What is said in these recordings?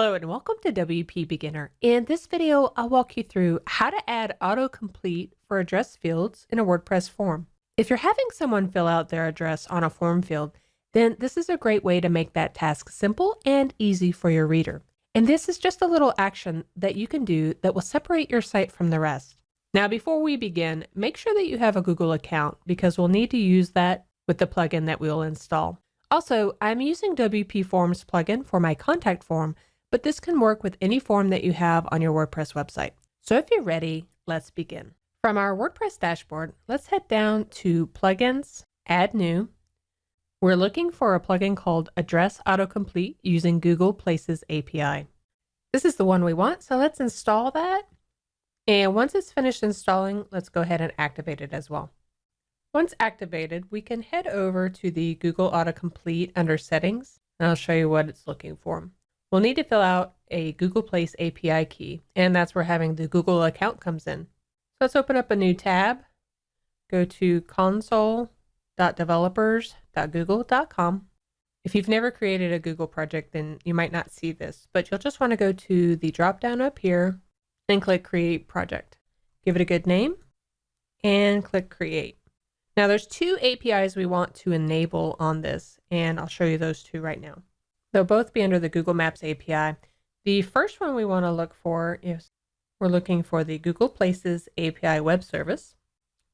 Hello and welcome to WP Beginner. In this video, I'll walk you through how to add autocomplete for address fields in a WordPress form. If you're having someone fill out their address on a form field, then this is a great way to make that task simple and easy for your reader. And this is just a little action that you can do that will separate your site from the rest. Now, before we begin, make sure that you have a Google account because we'll need to use that with the plugin that we'll install. Also, I'm using WP Forms plugin for my contact form, but this can work with any form that you have on your WordPress website. So if you're ready, let's begin. From our WordPress dashboard, let's head down to Plugins, Add New. We're looking for a plugin called Address Autocomplete using Google Places API. This is the one we want, so let's install that. And once it's finished installing, let's go ahead and activate it as well. Once activated, we can head over to the Google Autocomplete under Settings, and I'll show you what it's looking for. We'll need to fill out a Google Place API key, and that's where having the Google account comes in. So let's open up a new tab, go to console.developers.google.com. If you've never created a Google project, then you might not see this, but you'll just want to go to the drop-down up here and click Create Project. Give it a good name and click Create. Now there's two APIs we want to enable on this, and I'll show you those two right now. They'll both be under the Google Maps API. The first one we want to look for is we're looking for the Google Places API web service.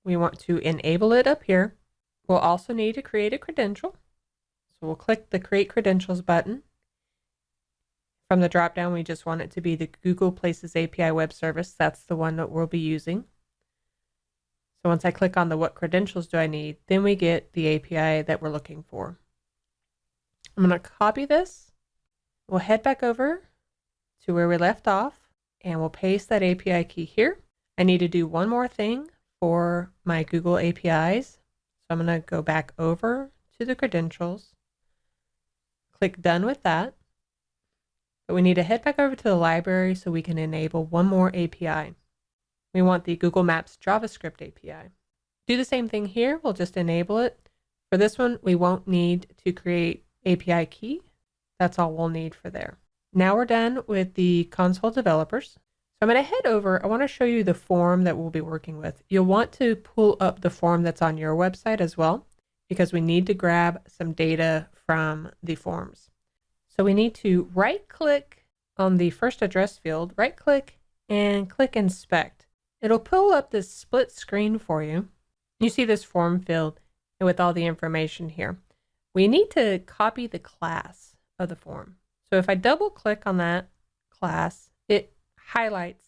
We want to enable it up here. We'll also need to create a credential. So we'll click the Create Credentials button. From the drop-down, we just want it to be the Google Places API web service. That's the one that we'll be using. So once I click on the what credentials do I need, then we get the API that we're looking for. I'm going to copy this. We'll head back over to where we left off and we'll paste that API key here. I need to do one more thing for my Google APIs. So I'm going to go back over to the credentials, click done with that. But we need to head back over to the library so we can enable one more API. We want the Google Maps JavaScript API. Do the same thing here. We'll just enable it. For this one, we won't need to create API key. That's all we'll need for there. Now we're done with the console developers. So I'm going to head over. I want to show you the form that we'll be working with. You'll want to pull up the form that's on your website as well, because we need to grab some data from the forms. So we need to right click on the first address field, right click and click inspect. It'll pull up this split screen for you. You see this form field with all the information here. We need to copy the class of the form. So if I double click on that class, it highlights.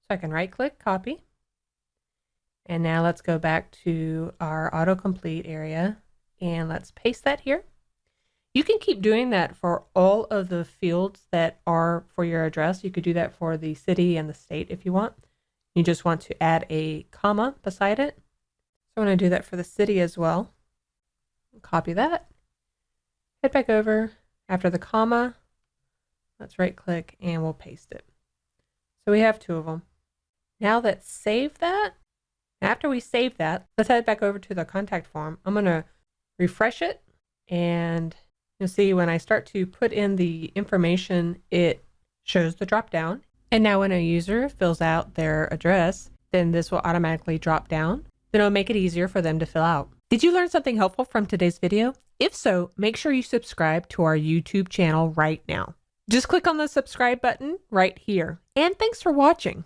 So I can right click, copy. And now let's go back to our autocomplete area and let's paste that here. You can keep doing that for all of the fields that are for your address. You could do that for the city and the state if you want. You just want to add a comma beside it. So I'm going to do that for the city as well. Copy that. Head back over after the comma. Let's right click and we'll paste it. So we have two of them. Now let's save that. After we save that, let's head back over to the contact form. I'm going to refresh it and you'll see when I start to put in the information, it shows the drop down. And now when a user fills out their address, then this will automatically drop down. Then it'll make it easier for them to fill out. Did you learn something helpful from today's video? If so, make sure you subscribe to our YouTube channel right now. Just click on the subscribe button right here. And thanks for watching.